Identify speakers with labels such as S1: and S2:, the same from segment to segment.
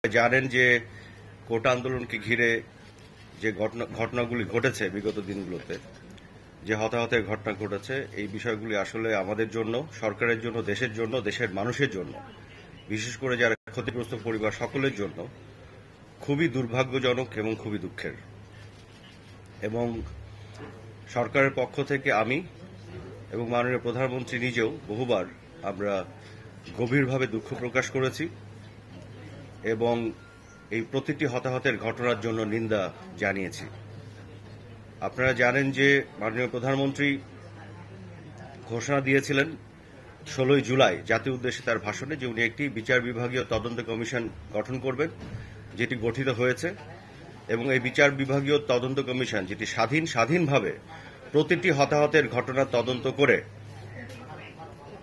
S1: জানেন যে কোটা আন্দোলনকে ঘিরে যে ঘটনাগুলি ঘটেছে বিগত দিনগুলোতে, যে হতাহতের ঘটনা ঘটেছে, এই বিষয়গুলি আসলে আমাদের জন্য, সরকারের জন্য, দেশের জন্য, দেশের মানুষের জন্য, বিশেষ করে যারা ক্ষতিগ্রস্ত পরিবার সকলের জন্য খুবই দুর্ভাগ্যজনক এবং খুবই দুঃখের। এবং সরকারের পক্ষ থেকে আমি এবং মাননীয় প্রধানমন্ত্রী নিজেও বহুবার আমরা গভীরভাবে দুঃখ প্রকাশ করেছি এবং এই প্রতিটি হতাহতের ঘটনার জন্য নিন্দা জানিয়েছি। আপনারা জানেন যে মাননীয় প্রধানমন্ত্রী ঘোষণা দিয়েছিলেন 16 জুলাই জাতীয় উদ্দেশ্যে তার ভাষণে যে উনি একটি বিচার বিভাগীয় তদন্ত কমিশন গঠন করবেন, যেটি গঠিত হয়েছে। এবং এই বিচার বিভাগীয় তদন্ত কমিশন যেটি স্বাধীনভাবে প্রতিটি হতাহতের ঘটনা তদন্ত করে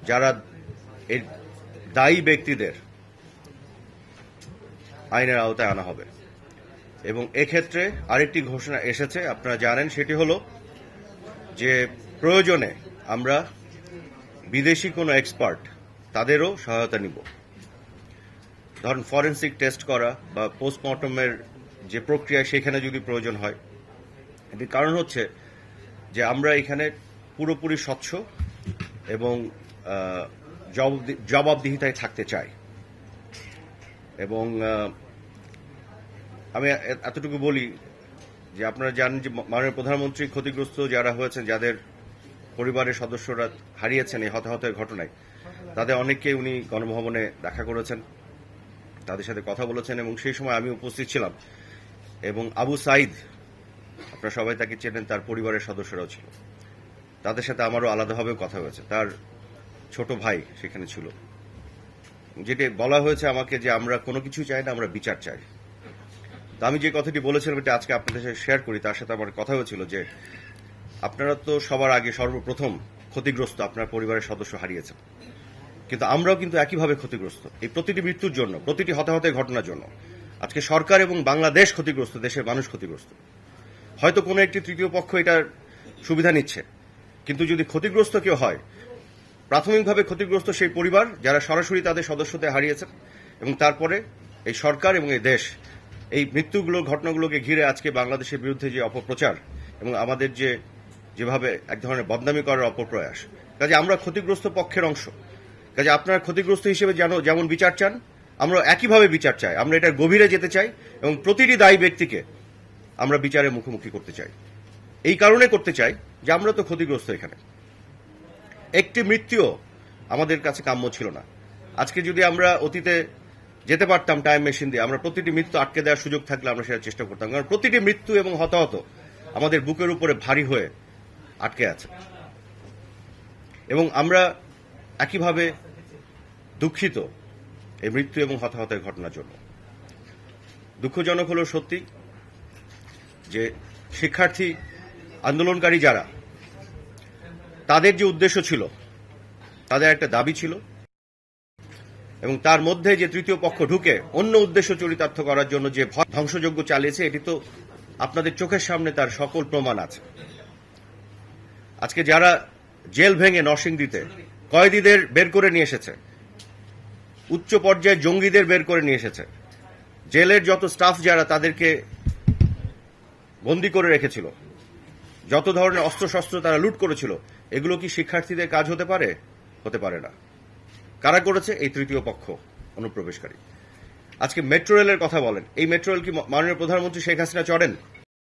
S1: যারা এই দায়ী ব্যক্তিদের আইনের আওতায় আনা হবে। এবং এক্ষেত্রে আরেকটি ঘোষণা এসেছে, আপনারা জানেন, সেটি হল যে প্রয়োজনে আমরা বিদেশি কোনো এক্সপার্ট তাদেরও সহায়তা নিব। ধরেন ফরেনসিক টেস্ট করা বা পোস্টমর্টমের যে প্রক্রিয়া সেখানে যদি প্রয়োজন হয়। এটির কারণ হচ্ছে যে আমরা এখানে পুরোপুরি স্বচ্ছ এবং জবাবদিহিতায় থাকতে চাই। এবং আমি এতটুকু বলি যে আপনারা জানেন যে মাননীয় প্রধানমন্ত্রী ক্ষতিগ্রস্ত যারা হয়েছেন, যাদের পরিবারের সদস্যরা হারিয়েছেন এই হতাহতের ঘটনায়, তাদের অনেককে উনি গণভবনে দেখা করেছেন, তাদের সাথে কথা বলেছেন। এবং সেই সময় আমি উপস্থিত ছিলাম। এবং আবু সাইদ, আপনারা সবাই তাকে চেনেন, তার পরিবারের সদস্যরাও ছিল, তাদের সাথে আমারও আলাদাভাবেও কথা হয়েছে। তার ছোট ভাই সেখানে ছিল। যেটি বলা হয়েছে আমাকে যে আমরা কোনো কিছু চাই না, আমরা বিচার চাই। তো আমি যে কথাটি বলেছিলাম এটা আজকে আপনাদের সাথে শেয়ার করি। তার সাথে আমার কথা হয়েছিল যে আপনারা তো সবার আগে সর্বপ্রথম ক্ষতিগ্রস্ত, আপনার পরিবারের সদস্য হারিয়েছেন, কিন্তু আমরাও কিন্তু একইভাবে ক্ষতিগ্রস্ত। এই প্রতিটি মৃত্যুর জন্য, প্রতিটি হতাহতের ঘটনার জন্য আজকে সরকার এবং বাংলাদেশ ক্ষতিগ্রস্ত, দেশের মানুষ ক্ষতিগ্রস্ত। হয়তো কোনো একটি তৃতীয় পক্ষ এটার সুবিধা নিচ্ছে, কিন্তু যদি ক্ষতিগ্রস্ত কেউ হয়, প্রাথমিকভাবে ক্ষতিগ্রস্ত সেই পরিবার যারা সরাসরি তাদের সদস্যদের হারিয়েছেন। এবং তারপরে এই সরকার এবং এই দেশ এই মৃত্যুগুলোর ঘটনাগুলোকে ঘিরে আজকে বাংলাদেশের বিরুদ্ধে যে অপপ্রচার এবং আমাদের যেভাবে এক ধরনের বদনামি করার অপপ্রয়াস, কাজে আমরা ক্ষতিগ্রস্ত পক্ষের অংশ। কাজে আপনারা ক্ষতিগ্রস্ত হিসেবে যেমন বিচার চান, আমরা একইভাবে বিচার চাই। আমরা এটার গভীরে যেতে চাই এবং প্রতিটি দায়ী ব্যক্তিকে আমরা বিচারের মুখোমুখি করতে চাই। এই কারণে করতে চাই যে আমরা তো ক্ষতিগ্রস্ত। এখানে একটি মৃত্যুও আমাদের কাছে কাম্য ছিল না। আজকে যদি আমরা অতীতে যেতে পারতাম টাইম মেশিন দিয়ে, আমরা প্রতিটি মৃত্যু আটকে দেওয়ার সুযোগ থাকলে আমরা সেটা চেষ্টা করতাম। কারণ প্রতিটি মৃত্যু এবং হতাহত আমাদের বুকের উপরে ভারী হয়ে আটকে আছে। এবং আমরা একইভাবে দুঃখিত এই মৃত্যু এবং হতাহতের ঘটনার জন্য। দুঃখজনক হলো সত্যি যে শিক্ষার্থী আন্দোলনকারী যারা, তাদের যে উদ্দেশ্য ছিল, তাদের একটা দাবি ছিল, এবং তার মধ্যে যে তৃতীয় পক্ষ ঢুকে অন্য উদ্দেশ্য চরিতার্থ করার জন্য যে ধ্বংসযজ্ঞ চালিয়েছে, এটি তো আপনাদের চোখের সামনে তার সকল প্রমাণ আছে। আজকে যারা জেল ভেঙে নরসিংদীতে কয়েদিদের বের করে নিয়ে এসেছে, উচ্চ পর্যায়ে জঙ্গিদের বের করে নিয়ে এসেছে, জেলের যত স্টাফ যারা তাদেরকে বন্দী করে রেখেছিল, যত ধরনের অস্ত্রশস্ত্র তারা লুট করেছিল, এগুলো কি শিক্ষার্থীদের কাজ হতে পারে? হতে পারে না। কারা করেছে? এই তৃতীয় পক্ষ, অনুপ্রবেশকারী। আজকে মেট্রো রেলের কথা বলেন, এই মেট্রো রেল কি মাননীয় প্রধানমন্ত্রী শেখ হাসিনা চড়েন?